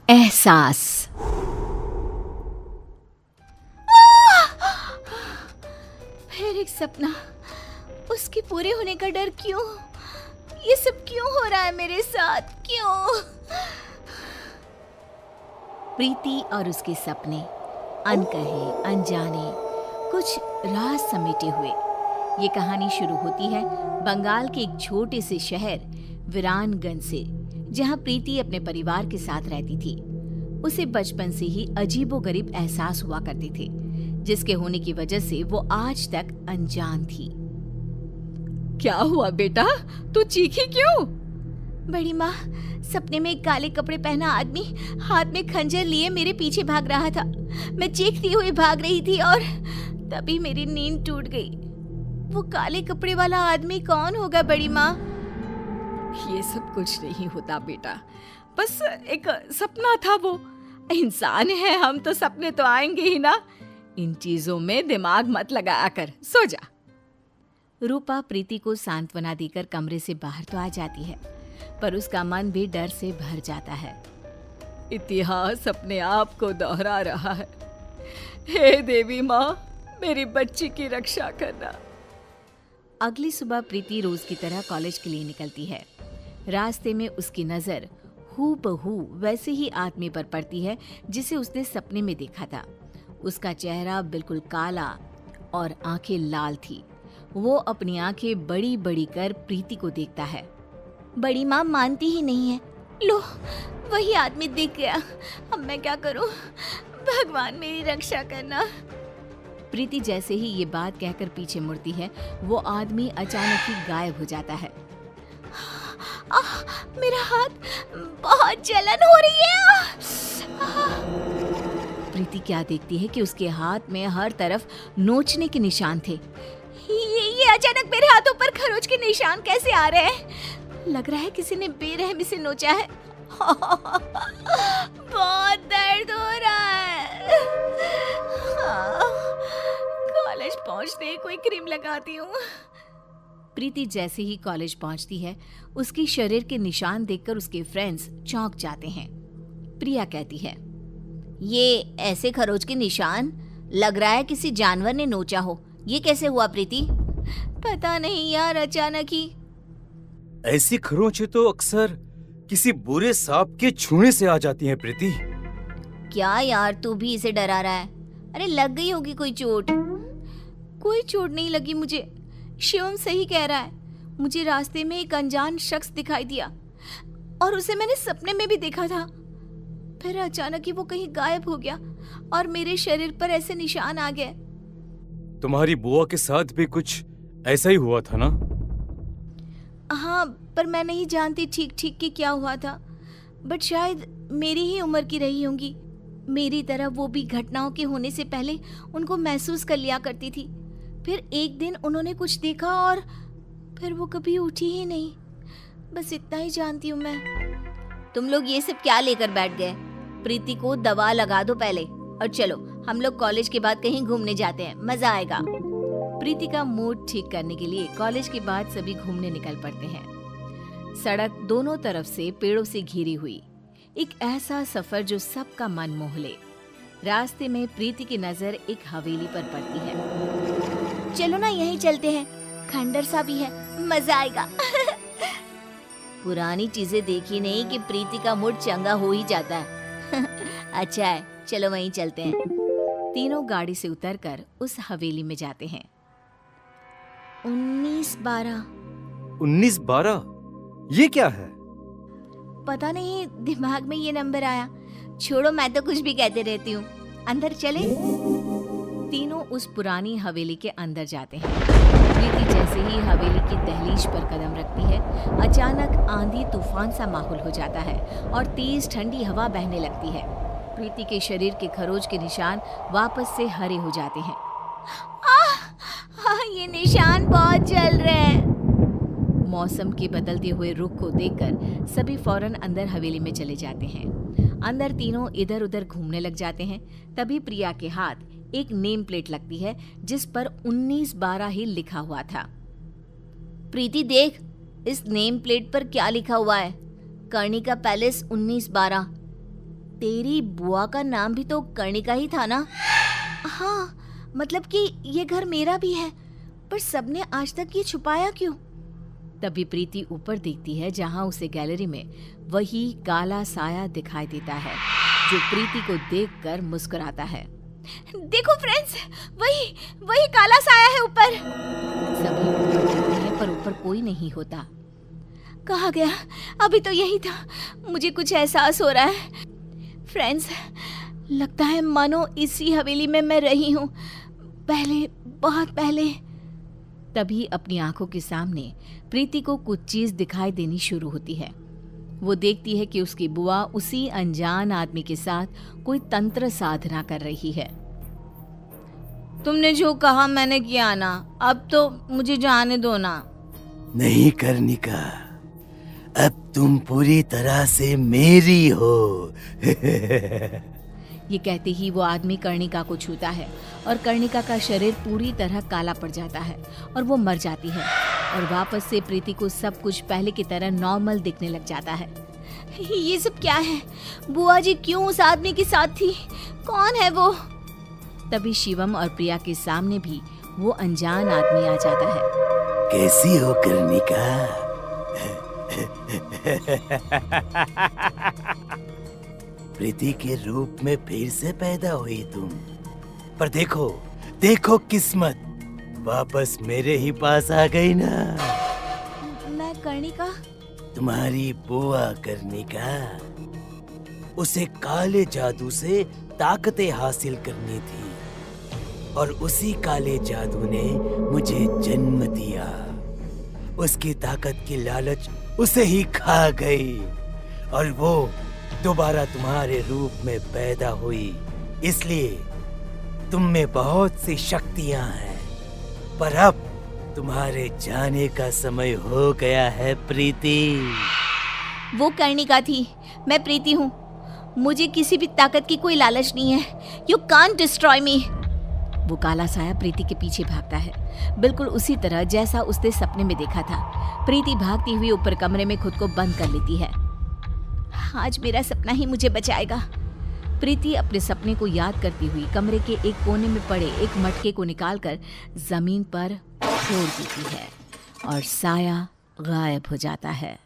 एहसास। फिर एक सपना, उसके पूरे होने का डर। क्यों ये सब क्यों हो रहा है मेरे साथ? क्यों? प्रीति और उसके सपने, अनकहे अनजाने, कुछ राज समेटे हुए। ये कहानी शुरू होती है बंगाल के एक छोटे से शहर वीरानगंज से, जहाँ प्रीति अपने परिवार के साथ रहती थी। उसे बचपन से ही अजीबोगरीब एहसास हुआ करते थे, जिसके होने की वजह से वो आज तक अनजान थी। क्या हुआ बेटा, तू चीखी क्यों? बड़ी माँ, सपने में एक काले कपड़े पहना आदमी हाथ में खंजर लिए मेरे पीछे भाग रहा था। मैं चीखती हुई भाग रही थी और तभी मेरी नींद टूट गई। वो काले कपड़े वाला आदमी कौन होगा बड़ी माँ? ये सब कुछ नहीं होता बेटा, बस एक सपना था। वो इंसान है हम, तो सपने तो आएंगे ही ना। इन चीजों में दिमाग मत लगाया कर, सो जा। रूपा प्रीति को सांत्वना देकर कमरे से बाहर तो आ जाती है, पर उसका मन भी डर से भर जाता है। इतिहास अपने आप को दोहरा रहा है। हे देवी माँ, मेरी बच्ची की रक्षा करना। अगली सुबह प्रीति रोज की तरह कॉलेज के लिए निकलती है। रास्ते में उसकी नजर हूबहू वैसे ही आदमी पर पड़ती है जिसे उसने सपने में देखा था। उसका चेहरा बिल्कुल काला और आंखें लाल थी। वो अपनी आंखें बड़ी बड़ी कर प्रीति को देखता है। बड़ी माँ मानती ही नहीं है। लो, वही आदमी दिख गया। अब मैं क्या करूं? भगवान मेरी रक्षा करना। प्रीति जैसे ही ये बात कहकर पीछे मुड़ती है, वो आदमी अचानक ही गायब हो जाता है। मेरा हाथ, बहुत जलन हो रही है। प्रीति क्या देखती है कि उसके हाथ में हर तरफ नोचने के निशान थे। ये अचानक मेरे हाथों पर खरोच के निशान कैसे आ रहे हैं? लग रहा है किसी ने बेरहमी से नोचा है। बहुत दर्द हो रहा है। कॉलेज पहुंचते ही कोई क्रीम लगाती हूँ। प्रीति जैसे ही कॉलेज पहुंचती है, उसके शरीर के निशान देखकर उसके फ्रेंड्स चौंक जाते हैं। प्रिया कहती है, ये ऐसे खरोच के निशान, लग रहा है किसी जानवर ने नोचा हो। ये कैसे हुआ प्रीति? पता नहीं यार, अचानक ही। ऐसी खरोंचें तो अक्सर किसी बुरे सांप के छूने से आ जाती हैं प्रीति। क्या यार, तू भी इसे डरा रहा है? अरे लग गई होगी कोई चोट। कोई चोट नहीं लगी मुझे। शिवम सही कह रहा है। मुझे रास्ते में एक अनजान शख्स दिखाई दिया और उसे मैंने सपने में भी देखा था। फिर अचानक ही वो कहीं गायब हो गया और मेरे शरीर पर ऐसे निशान आ गए। तुम्हारी बुआ के साथ भी कुछ ऐसा ही हुआ था ना? हाँ, पर मैं नहीं जानती ठीक ठीक कि क्या हुआ था। बट शायद मेरी ही उम्र की रही होंगी। मेरी तरह वो भी घटनाओं के होने से पहले उनको महसूस कर लिया करती थी। फिर एक दिन उन्होंने कुछ देखा और फिर वो कभी उठी ही नहीं। बस इतना ही जानती हूँ मैं। तुम लोग ये सब क्या लेकर बैठ गए? प्रीति को दवा लगा दो पहले, और चलो हम लोग कॉलेज के बाद कहीं घूमने जाते हैं, मजा आएगा। प्रीति का मूड ठीक करने के लिए कॉलेज के बाद सभी घूमने निकल पड़ते हैं। सड़क दोनों तरफ से पेड़ों से घिरी हुई, एक ऐसा सफर जो सबका मन मोह ले। रास्ते में प्रीति की नजर एक हवेली पर पड़ती है। चलो ना यहीं चलते हैं, खंडर सा भी है, मजा आएगा। पुरानी चीजें देखी नहीं कि प्रीति का मूड चंगा हो ही जाता है। अच्छा है, चलो वहीं चलते हैं। तीनों गाड़ी से उतरकर उस हवेली में जाते हैं। 1912। 1912? ये क्या है? पता नहीं, दिमाग में ये नंबर आया। छोड़ो, मैं तो कुछ भी कहते रहती हूँ। अंदर चले। तीनों उस पुरानी हवेली के अंदर जाते हैं। प्रीति जैसे ही हवेली की दहलीज पर कदम रखती है, अचानक आंधी तूफान सा माहौल हो जाता है और तेज ठंडी हवा बहने लगती है। प्रीति के शरीर के खरोच के निशान वापस से हरे हो जाते हैं। ये निशान बहुत जल रहे हैं। मौसम के बदलते हुए रुख को देखकर सभी फौरन अंदर हवेली में चले जाते हैं। अंदर तीनों इधर उधर घूमने लग जाते हैं। तभी प्रिया के हाथ एक नेम प्लेट लगती है जिस पर 1912 ही लिखा हुआ था। प्रीति देख, इस नेम प्लेट पर क्या लिखा हुआ है? कर्णिका पैलेस 1912। तेरी बुआ का नाम भी तो कर्णिका ही था ना? हाँ, मतलब कि ये घर मेरा भी है, पर सबने आज तक ये छुपाया क्यों? तभी प्रीति ऊपर देखती है जहां उसे गैलरी में वही काला साया दिखाई देता है जो प्रीति को देखकर मुस्कुराता है। देखो फ्रेंड्स, वही काला साया है ऊपर। सभी ऊपर देखते हैं पर ऊपर कोई नहीं होता। कहाँ गया? अभी तो यही था। मुझे कुछ एहसास हो रहा है फ्रेंड्स, लगता है मानो इसी हवेली में मैं रही हूँ, पहले, बहुत पहले। तभी अपनी आंखों के सामने प्रीति को कुछ चीज दिखाई देनी शुरू होती है। वो देखती है कि उसकी बुआ उसी अनजान आदमी के साथ कोई तंत्र साधना कर रही है। तुमने जो कहा मैंने किया ना, अब तो मुझे जाने दो ना। नहीं कर्णिका, अब तुम पूरी तरह से मेरी हो। ये कहते ही वो आदमी कर्णिका को छूता है और कर्णिका का शरीर पूरी तरह काला पड़ जाता है और वो मर जाती है और वापस से प्रीति को सब कुछ पहले की तरह नॉर्मल दिखने लग जाता है। ये सब क्या है? बुआ जी क्यों उस आदमी के साथ थी? कौन है वो? तभी शिवम और प्रिया के सामने भी वो अनजान आदमी आ जाता है। कैसी हो कर्णिका? प्रीति के रूप में फिर से पैदा हुई तुम, पर देखो देखो किस्मत वापस मेरे ही पास आ गई ना। मैं कर्णिका? तुम्हारी बुआ कर्णिका, उसे काले जादू से ताकतें हासिल करनी थी और उसी काले जादू ने मुझे जन्म दिया। उसकी ताकत की लालच उसे ही खा गई और वो दोबारा तुम्हारे रूप में पैदा हुई। इसलिए तुम में बहुत सी शक्तियां हैं, पर अब तुम्हारे जाने का समय हो गया है प्रीति। वो कर्णिका थी, मैं प्रीति हूँ। मुझे किसी भी ताकत की कोई लालच नहीं है। यू कांट डिस्ट्रॉय मी। वो काला साया प्रीति के पीछे भागता है, बिल्कुल उसी तरह जैसा उसने सपने में देखा था। प्रीति भागती हुई ऊपर कमरे में खुद को बंद कर लेती है। आज मेरा सपना ही मुझे बचाएगा। प्रीति अपने सपने को याद करती हुई कमरे के एक कोने में पड़े एक मटके को निकालकर जमीन पर छोड़ देती है और साया गायब हो जाता है।